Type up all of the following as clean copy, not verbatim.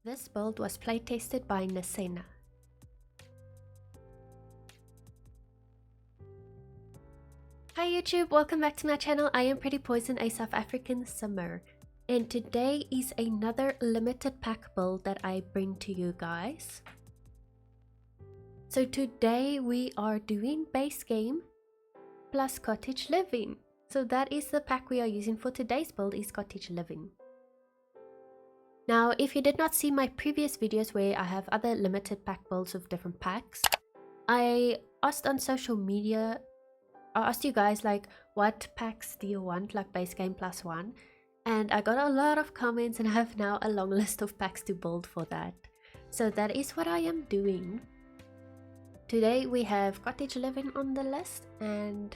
This build was playtested by Nasena. Hi YouTube, welcome back to my channel. I am Pretty Poison, a South African simmer. And today is another limited pack build that I bring to you guys. So today we are doing base game plus cottage living. So that is the pack we are using for today's build, is cottage living. Now, if you did not see my previous videos where I have other limited pack builds of different packs, I asked on social media, I asked you guys like, what packs do you want, like base game plus one? And I got a lot of comments and I have now a long list of packs to build for that. So that is what I am doing. Today we have cottage living on the list, and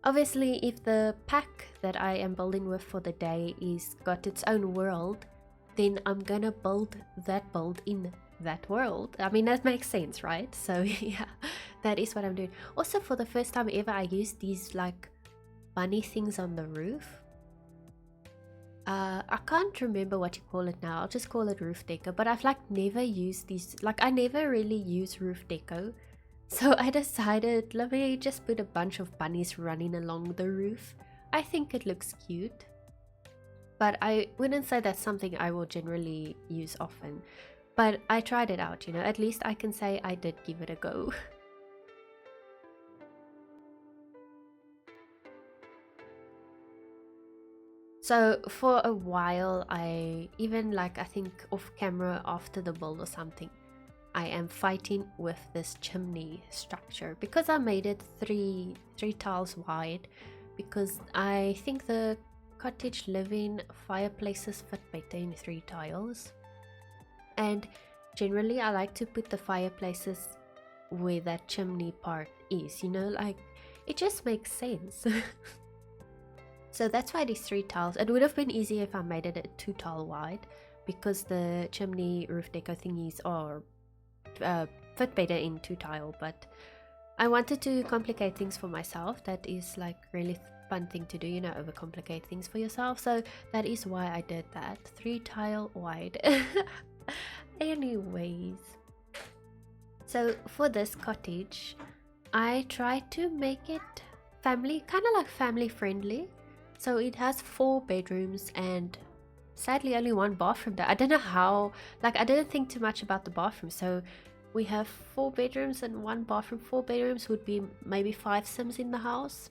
obviously if the pack that I am building with for the day is got its own world, then I'm gonna build that build in that world. I mean, that makes sense, right? So yeah, that is what I'm doing. Also, for the first time ever, I used these like bunny things on the roof. I can't remember what you call it now. I'll just call it roof deco, but I've like never used these, like I never really use roof deco. So I decided, let me just put a bunch of bunnies running along the roof. I think it looks cute, but I wouldn't say that's something I will generally use often. But I tried it out, you know, at least I can say I did give it a go. So for a while, I think off camera after the build or something, I am fighting with this chimney structure because I made it three tiles wide, because I think the cottage living fireplaces fit better in 3 tiles. And generally I like to put the fireplaces where that chimney part is, you know, like it just makes sense. So that's why it is 3 tiles. It would have been easier if I made it a 2 tile wide, because the chimney roof deco thingies are fit better in 2 tile, but I wanted to complicate things for myself. That is like really fun thing to do, you know, overcomplicate things for yourself. So that is why I did that, 3 tile wide. Anyways, so for this cottage, I tried to make it family, kind of like family friendly. So it has 4 bedrooms and sadly only 1 bathroom there. I don't know how, like I didn't think too much about the bathroom. So we have 4 bedrooms and 1 bathroom. 4 bedrooms would be maybe 5 sims in the house.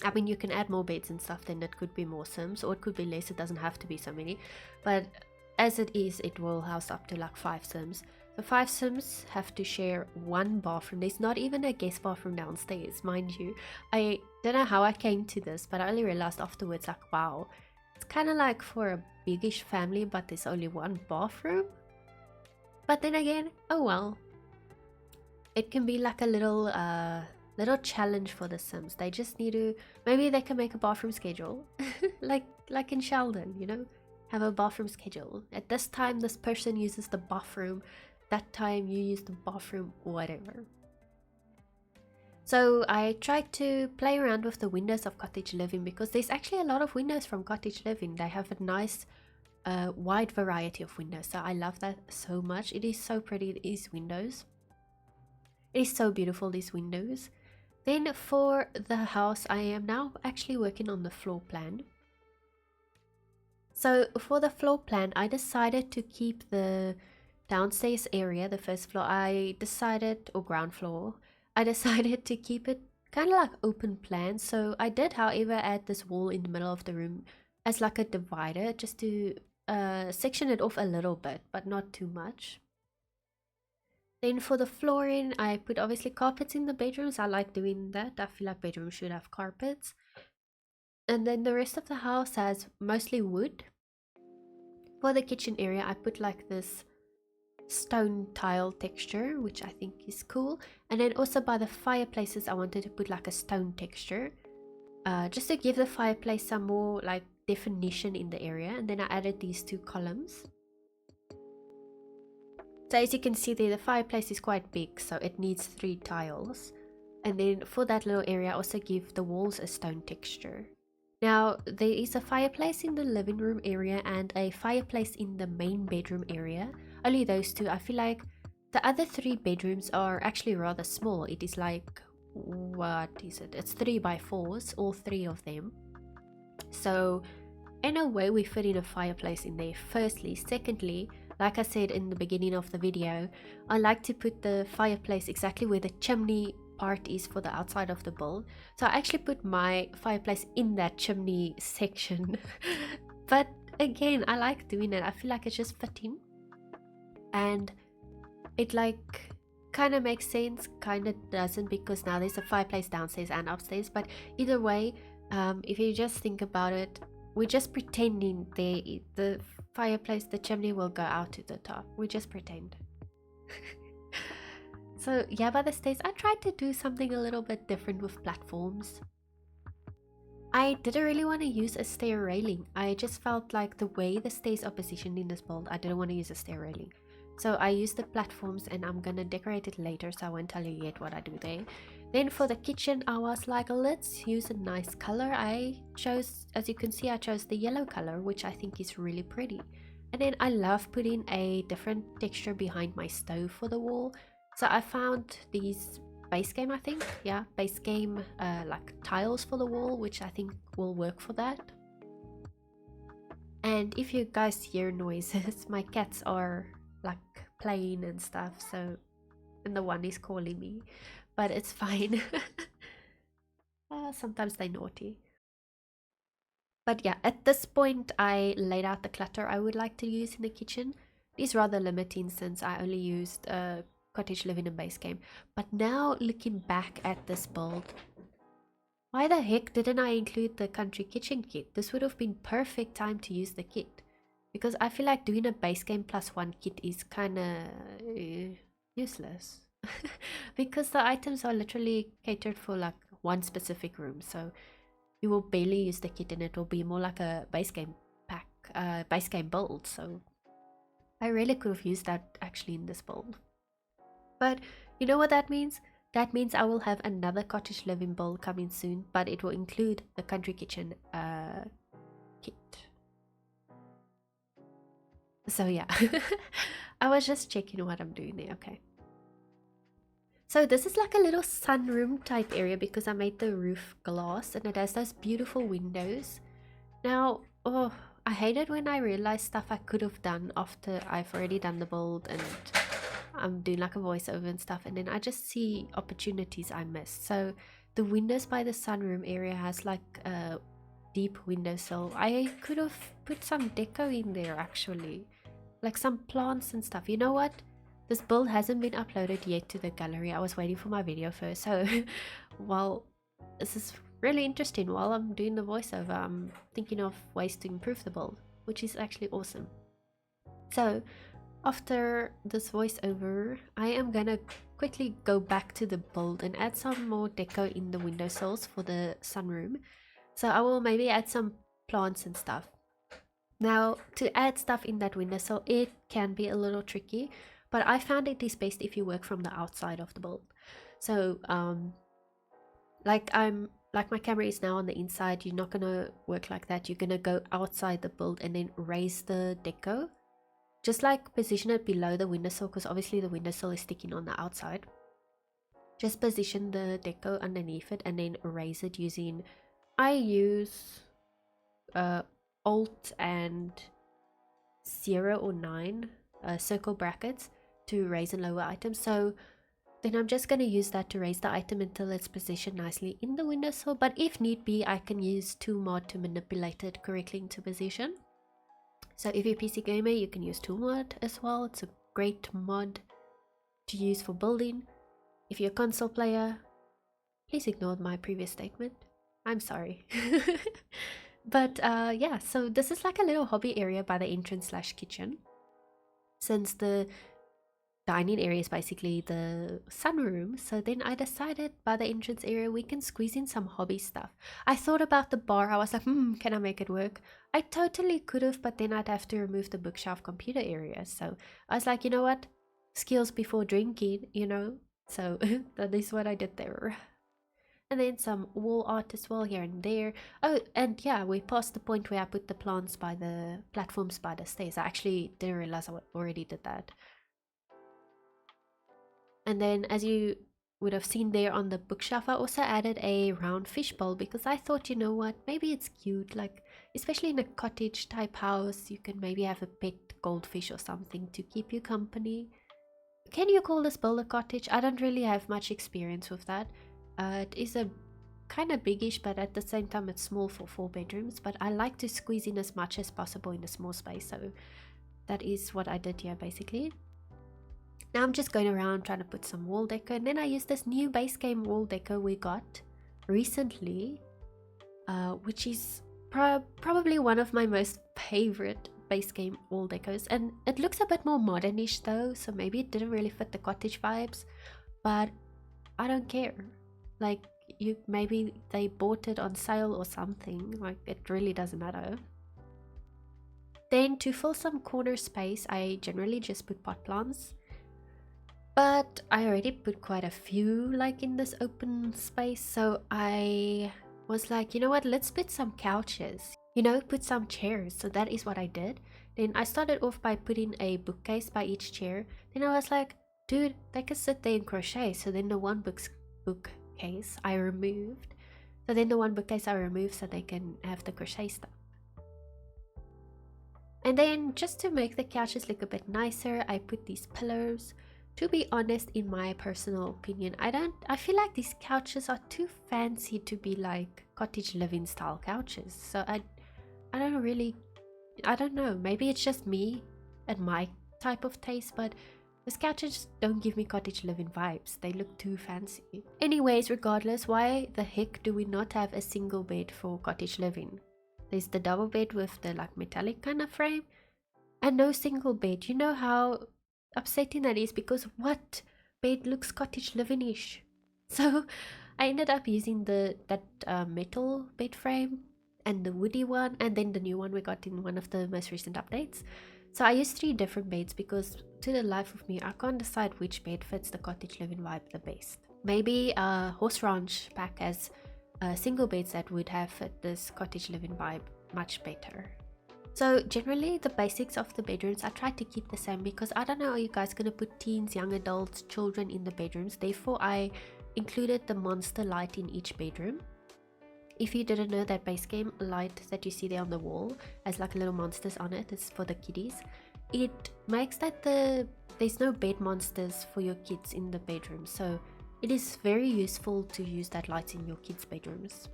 I mean, you can add more beds and stuff, then it could be more sims, or it could be less. It doesn't have to be so many, but as it is, it will house up to like 5 sims. The 5 sims have to share 1 bathroom. There's not even a guest bathroom downstairs, mind you. I don't know how I came to this, but I only realized afterwards, like, wow, it's kind of like for a biggish family, but there's only 1 bathroom. But then again, oh well, it can be like a little challenge for the sims. They just need to, maybe they can make a bathroom schedule like in Sheldon, you know, have a bathroom schedule. At this time this person uses the bathroom, that time you use the bathroom, whatever. So I tried to play around with the windows of cottage living, because there's actually a lot of windows from cottage living. They have a nice wide variety of windows, so I love that so much. It is so pretty, these windows. It is so beautiful, these windows. Then for the house, I am now actually working on the floor plan. So for the floor plan, I decided to keep the downstairs area, the first floor, or ground floor, I decided to keep it kind of like open plan. So I did, however, add this wall in the middle of the room as like a divider, just to section it off a little bit, but not too much. Then for the flooring, I put obviously carpets in the bedrooms. I like doing that. I feel like bedrooms should have carpets. And then the rest of the house has mostly wood. For the kitchen area, I put like this stone tile texture, which I think is cool. And then also by the fireplaces, I wanted to put like a stone texture, just to give the fireplace some more like definition in the area. And then I added these 2 columns. So as you can see there, the fireplace is quite big, so it needs 3 tiles. And then for that little area, I also give the walls a stone texture. Now, there is a fireplace in the living room area and a fireplace in the main bedroom area. Only those two. I feel like the other 3 bedrooms are actually rather small. It is like, what is it? It's 3x4s, all 3 of them. So, in a way, we fit in a fireplace in there, firstly. Secondly, like I said in the beginning of the video, I like to put the fireplace exactly where the chimney part is for the outside of the build. So I actually put my fireplace in that chimney section. But again, I like doing it. I feel like it's just fitting. And it like kind of makes sense, kind of doesn't, because now there's a fireplace downstairs and upstairs. But either way, if you just think about it, we're just pretending the fireplace, the chimney will go out to the top. We just pretend. So yeah, by the stairs, I tried to do something a little bit different with platforms. I didn't really want to use a stair railing. I just felt like the way the stairs are positioned in this build, I didn't want to use a stair railing. So I used the platforms, and I'm gonna decorate it later, so I won't tell you yet what I do there. Then for the kitchen, I was like, let's use a nice color. I chose, as you can see, I chose the yellow color, which I think is really pretty. And then I love putting a different texture behind my stove for the wall. So I found these base game, I think, yeah, base game like tiles for the wall, which I think will work for that. And if you guys hear noises, my cats are like playing and stuff, so, and the one is calling me, but it's fine. Sometimes they're naughty. But yeah, at this point I laid out the clutter I would like to use in the kitchen. It is rather limiting since I only used Cottage living and base game. But now looking back at this build, why the heck didn't I include the country kitchen kit? This would have been perfect time to use the kit. Because I feel like doing a base game plus 1 kit is kind of useless. Because the items are literally catered for like one specific room. So you will barely use the kit and it will be more like a base game pack, base game build. So I really could have used that actually in this build. But you know what that means? That means I will have another cottage living build coming soon, but it will include the country kitchen kit. So yeah, I was just checking what I'm doing there, okay. So this is like a little sunroom type area because I made the roof glass and it has those beautiful windows. Now, oh, I hate it when I realize stuff I could have done after I've already done the build and I'm doing like a voiceover and stuff, and then I just see opportunities I missed. So the windows by the sunroom area has like a deep windowsill. I could have put some deco in there actually, like some plants and stuff. You know what? This build hasn't been uploaded yet to the gallery. I was waiting for my video first. So while this is really interesting, while I'm doing the voiceover, I'm thinking of ways to improve the build, which is actually awesome. So after this voiceover, I am gonna quickly go back to the build and add some more deco in the windowsills for the sunroom. So I will maybe add some plants and stuff. Now, to add stuff in that windowsill, it can be a little tricky, but I found it is best if you work from the outside of the build. So, like my camera is now on the inside, you're not gonna work like that. You're gonna go outside the build and then raise the deco. Just like position it below the windowsill, because obviously the windowsill is sticking on the outside. Just position the deco underneath it and then raise it using, I use Alt and 0 or 9 circle brackets to raise and lower items. So then I'm just going to use that to raise the item until it's positioned nicely in the windowsill. But if need be, I can use ToolMod to manipulate it correctly into position. So if you're PC gamer, you can use ToolMod as well. It's a great mod to use for building. If you're a console player, please ignore my previous statement. I'm sorry. But yeah, so this is like a little hobby area by the entrance / kitchen. Since the dining area is basically the sunroom, so then I decided by the entrance area we can squeeze in some hobby stuff. I thought about the bar. I was like, can I make it work? I totally could have, but then I'd have to remove the bookshelf computer area. So I was like, you know what? Skills before drinking, you know? So that is what I did there. And then some wall art as well here and there. Oh, and yeah, we passed the point where I put the plants by the platforms by the stairs. I actually didn't realize I already did that. And then as you would have seen there on the bookshelf, I also added a round fishbowl because I thought, you know what, maybe it's cute, like especially in a cottage type house, you can maybe have a pet goldfish or something to keep you company. Can you call this build a cottage? I don't really have much experience with that. It is a kind of biggish, but at the same time it's small for 4 bedrooms, but I like to squeeze in as much as possible in a small space, so that is what I did here basically. Now I'm just going around trying to put some wall decor, and then I used this new base game wall decor we got recently, which is probably one of my most favorite base game wall decors, and it looks a bit more modernish though, so maybe it didn't really fit the cottage vibes, but I don't care. Like, maybe they bought it on sale or something, like it really doesn't matter. Then to fill some corner space, I generally just put pot plants, but I already put quite a few like in this open space, so I was like, you know what, let's put some couches, you know, put some chairs. So that is what I did. Then I started off by putting a bookcase by each chair. Then I was like, dude, they can sit there and crochet. So then the one bookcase I removed. So then the one bookcase I removed so they can have the crochet stuff. And then just to make the couches look a bit nicer, I put these pillows. To be honest, in my personal opinion, I feel like these couches are too fancy to be like cottage living style couches. So I don't know, maybe it's just me and my type of taste, but these couches don't give me cottage living vibes. They look too fancy. Anyways, regardless, why the heck do we not have a single bed for cottage living? There's the double bed with the like metallic kind of frame, and no single bed. You know how upsetting that is, because what bed looks cottage living-ish? So I ended up using that metal bed frame and the woody one, and then the new one we got in one of the most recent updates. So I used 3 different beds because to the life of me I can't decide which bed fits the cottage living vibe the best. Maybe Horse Ranch pack has single beds that would have fit this cottage living vibe much better. So generally the basics of the bedrooms I try to keep the same, because I don't know, are you guys going to put teens, young adults, children in the bedrooms? Therefore I included the monster light in each bedroom. If you didn't know, that base game light that you see there on the wall has like little monsters on it, it's for the kiddies. It makes that there's no bed monsters for your kids in the bedroom, so it is very useful to use that light in your kids' bedrooms.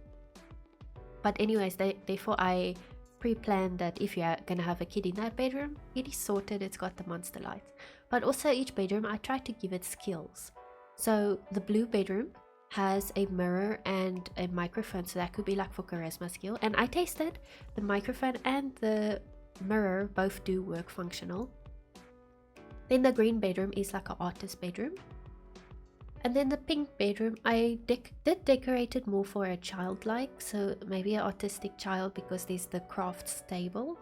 But anyways, therefore I pre-planned that if you're gonna have a kid in that bedroom, it is sorted, it's got the monster lights. But also each bedroom I try to give it skills. So the blue bedroom has a mirror and a microphone, so that could be like for charisma skill, and I tasted the microphone and the mirror both do work functional. Then the green bedroom is like an artist bedroom, and then the pink bedroom I did decorate it more for a childlike, so maybe an autistic child, because there's the crafts table.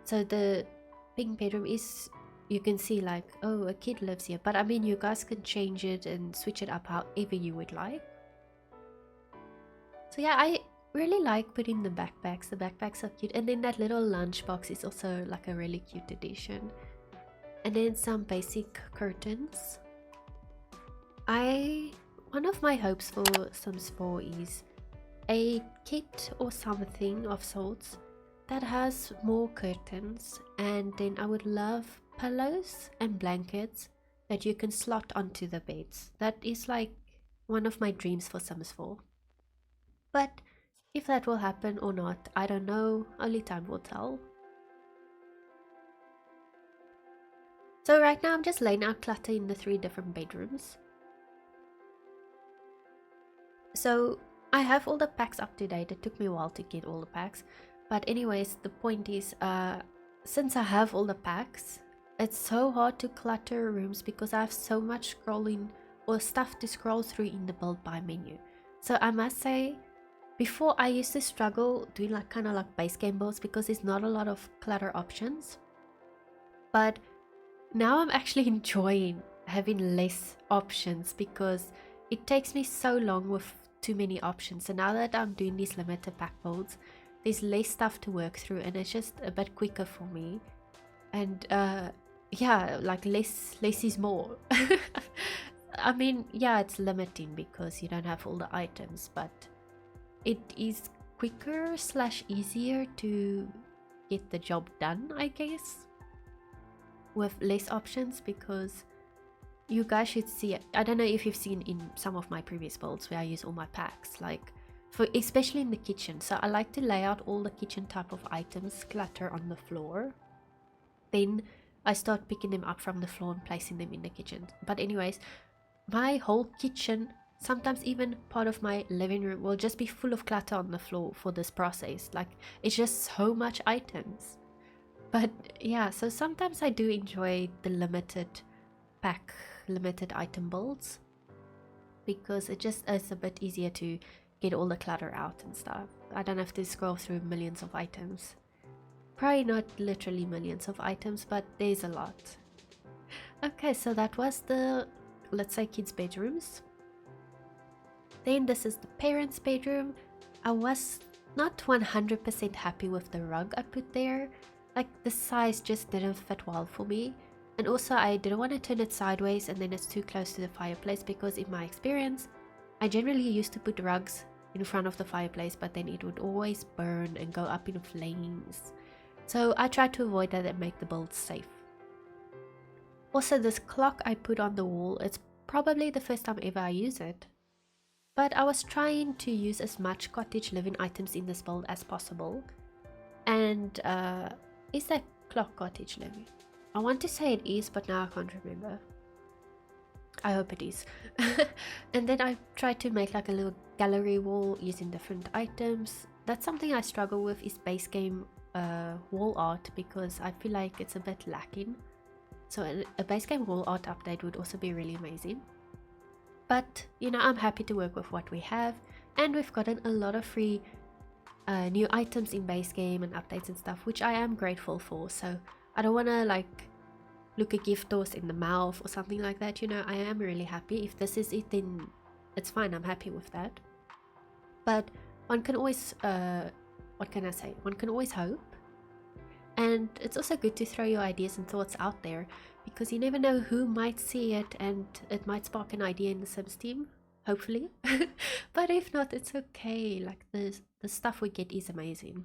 So the pink bedroom is, you can see like, oh, a kid lives here, but I mean you guys can change it and switch it up however you would like. So yeah, I really like putting the backpacks are cute, and then that little lunchbox is also like a really cute addition. And then some basic curtains. One of my hopes for Sims 4 is a kit or something of sorts that has more curtains, and then I would love pillows and blankets that you can slot onto the beds. That is like one of my dreams for Sims 4. But if that will happen or not, I don't know, only time will tell. So right now I'm just laying out clutter in the 3 different bedrooms. So I have all the packs up to date. It took me a while to get all the packs, but anyways, the point is, since I have all the packs, it's so hard to clutter rooms because I have so much scrolling or stuff to scroll through in the build by menu. So I must say, before I used to struggle doing like kind of like base game builds because there's not a lot of clutter options, but now I'm actually enjoying having less options because it takes me so long too many options. So now that I'm doing these limited pack builds, there's less stuff to work through and it's just a bit quicker for me. And yeah, like less is more. I mean, yeah, it's limiting because you don't have all the items, but it is quicker / easier to get the job done, I guess, with less options, because you guys should see it. I don't know if you've seen in some of my previous builds where I use all my packs, like for especially in the kitchen. So I like to lay out all the kitchen type of items clutter on the floor, then I start picking them up from the floor and placing them in the kitchen. But anyways, my whole kitchen, sometimes even part of my living room, will just be full of clutter on the floor for this process. Like, it's just so much items. But yeah, so sometimes I do enjoy the limited pack, limited item builds, because it just is a bit easier to get all the clutter out and stuff. I don't have to scroll through millions of items. Probably not literally millions of items, but there's a lot. Okay, so that was the, let's say, kids' bedrooms. Then this is the parents' bedroom. I was not 100% happy with the rug I put there. Like, the size just didn't fit well for me. And also I didn't want to turn it sideways and then it's too close to the fireplace, because in my experience, I generally used to put rugs in front of the fireplace, but then it would always burn and go up in flames. So I tried to avoid that and make the build safe. Also, this clock I put on the wall, it's probably the first time ever I use it. But I was trying to use as much cottage living items in this build as possible. And is that clock cottage living? I want to say it is, but now I can't remember. I hope it is. And then I tried to make like a little gallery wall using different items. That's something I struggle with, is base game wall art, because I feel like it's a bit lacking. So a base game wall art update would also be really amazing. But you know, I'm happy to work with what we have, and we've gotten a lot of free new items in base game and updates and stuff, which I am grateful for. So I don't want to like look a gift horse in the mouth or something like that. You know, I am really happy. If this is it, then it's fine. I'm happy with that. But one can always what can I say? One can always hope. And it's also good to throw your ideas and thoughts out there, because you never know who might see it and it might spark an idea in the Sims team, hopefully. But if not, it's okay. Like, the stuff we get is amazing.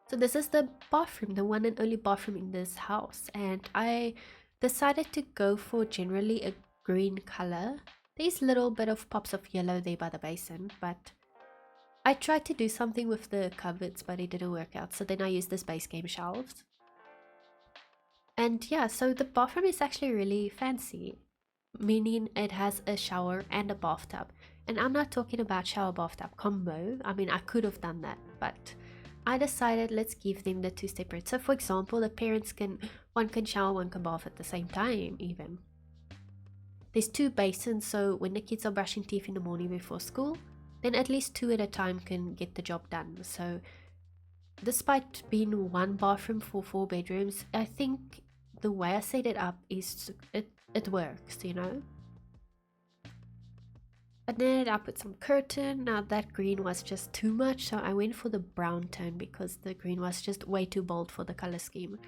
So this is the bathroom, the one and only bathroom in this house, and I decided to go for generally a green color. There's a little bit of pops of yellow there by the basin, but I tried to do something with the cupboards, but it didn't work out. So then I used this base game shelves. And yeah, so the bathroom is actually really fancy, meaning it has a shower and a bathtub. And I'm not talking about shower bathtub combo. I mean, I could have done that, but I decided let's give them the two separate. So for example, the parents one can shower, one can bath at the same time even. There's two basins, so when the kids are brushing teeth in the morning before school, then at least two at a time can get the job done. So despite being one bathroom for 4 bedrooms, I think the way I set it up is it works, you know. And then I put some curtain. Now that green was just too much, so I went for the brown tone because the green was just way too bold for the color scheme.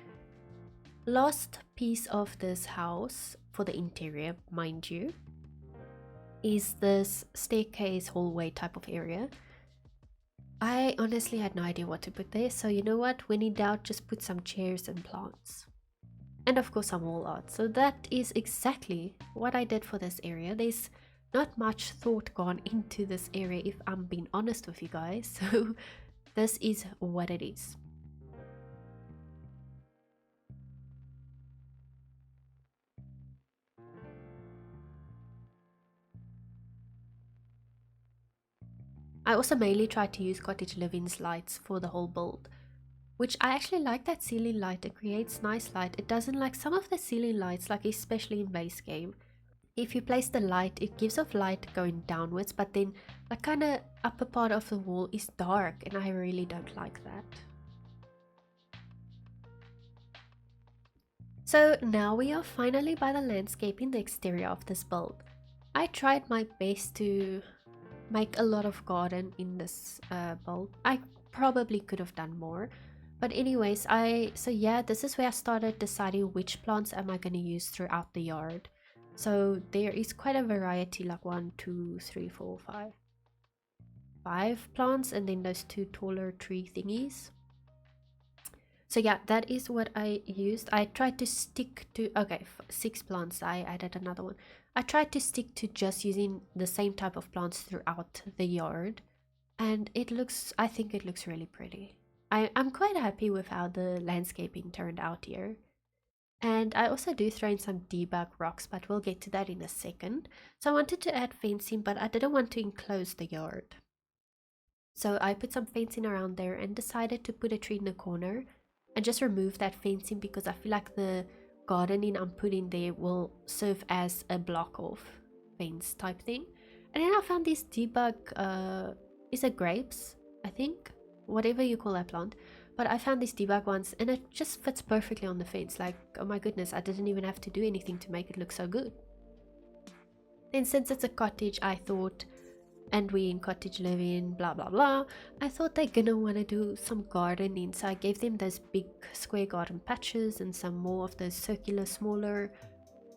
Last piece of this house for the interior, mind you, is this staircase hallway type of area. I honestly had no idea what to put there, so you know what, when in doubt, just put some chairs and plants. And of course some wall art. So that is exactly what I did for this area. There's not much thought gone into this area, if I'm being honest with you guys. So this is what it is. I also mainly tried to use Cottage Living's lights for the whole build, which I actually like that ceiling light. It creates nice light. It doesn't like some of the ceiling lights, like especially in base game. If you place the light, it gives off light going downwards, but then the kind of upper part of the wall is dark, and I really don't like that. So now we are finally by the landscaping the exterior of this build. I tried my best to make a lot of garden in this build. I probably could have done more, but anyways, so yeah, this is where I started deciding which plants am I going to use throughout the yard. So there is quite a variety, like 1, 2, 3, 4, 5 plants, and then those 2 taller tree thingies. So yeah, that is what I used. I tried to stick to, okay, 6 plants. I added another one. I tried to stick to just using the same type of plants throughout the yard, and it looks, I think it looks really pretty. I'm quite happy with how the landscaping turned out here. And I also do throw in some debug rocks, but we'll get to that in a second. So I wanted to add fencing, but I didn't want to enclose the yard. So I put some fencing around there and decided to put a tree in the corner and just remove that fencing because I feel like the gardening I'm putting there will serve as a block off fence type thing. And then I found these debug, is it grapes? I think, whatever you call that plant. But I found these debug ones and it just fits perfectly on the fence. Like, oh my goodness, I didn't even have to do anything to make it look so good. Then since it's a cottage, I thought, and we in cottage living, blah blah blah, I thought they're gonna want to do some gardening, so I gave them those big square garden patches and some more of those circular smaller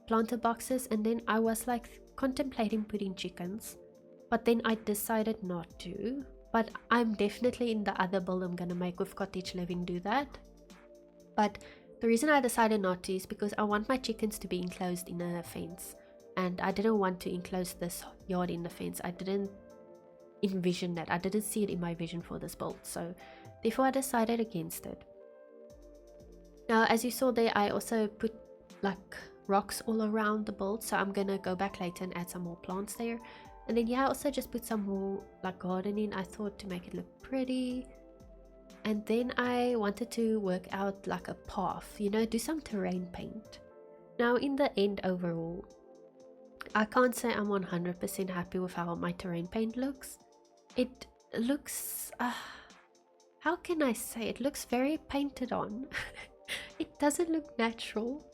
planter boxes. And then I was like contemplating putting chickens, but then I decided not to. But I'm definitely in the other build I'm gonna make with cottage living do that. But the reason I decided not to is because I want my chickens to be enclosed in a fence, and I didn't want to enclose this yard in the fence. I didn't envision that. I didn't see it in my vision for this build, so therefore I decided against it. Now, as you saw there, I also put like rocks all around the build, so I'm gonna go back later and add some more plants there. And then yeah, I also just put some more like gardening, I thought, to make it look pretty. And then I wanted to work out like a path, you know, do some terrain paint. Now in the end, overall, I can't say I'm 100% happy with how my terrain paint looks. It looks, how can I say, it looks very painted on. It doesn't look natural,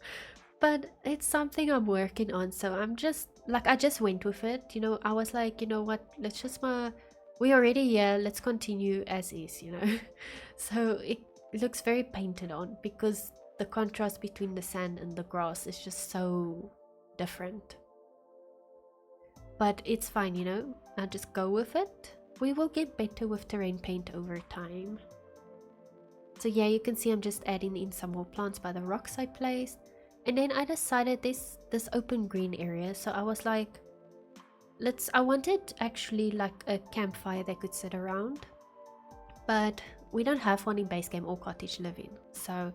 but it's something I'm working on. So I'm just like, I just went with it, you know. I was like, you know what, let's just we already here, let's continue as is, you know. So it looks very painted on because the contrast between the sand and the grass is just so different. But it's fine, you know, I'll just go with it. We will get better with terrain paint over time. So yeah, you can see I'm just adding in some more plants by the rocks I placed. And then I decided this open green area, so I was like, I wanted actually like a campfire they could sit around, but we don't have one in base game or cottage living, so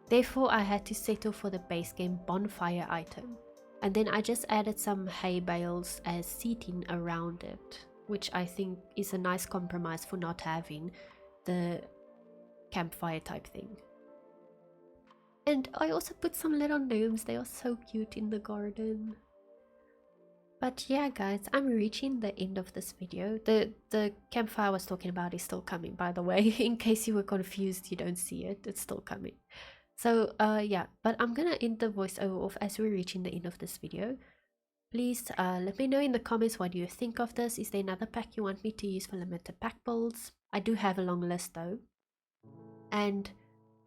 therefore I had to settle for the base game bonfire item. And then I just added some hay bales as seating around it, which I think is a nice compromise for not having the campfire type thing. And I also put some little gnomes, they are so cute in the garden. But yeah guys, I'm reaching the end of this video. The campfire I was talking about is still coming, by the way. In case you were confused, you don't see it, it's still coming. So yeah, but I'm gonna end the voiceover off as we're reaching the end of this video. Please let me know in the comments what you think of this. Is there another pack you want me to use for limited pack builds? I do have a long list though. And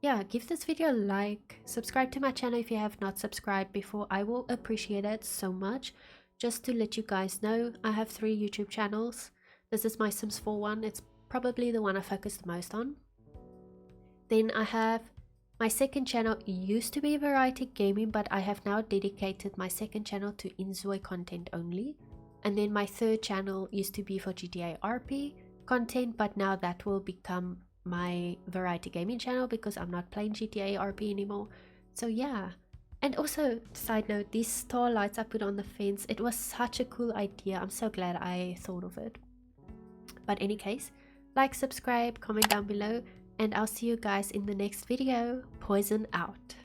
yeah, give this video a like, subscribe to my channel if you have not subscribed before. I will appreciate it so much. Just to let you guys know, I have 3 YouTube channels. This is my Sims 4 one, it's probably the one I focus the most on. Then I have my second channel, used to be variety gaming, but I have now dedicated my second channel to Inzoi content only. And then my third channel used to be for GTA RP content, but now that will become my variety gaming channel because I'm not playing GTA RP anymore. So yeah. And also, side note, these star lights I put on the fence, it was such a cool idea. I'm so glad I thought of it. But any case, like, subscribe, comment down below, and I'll see you guys in the next video. Poison out.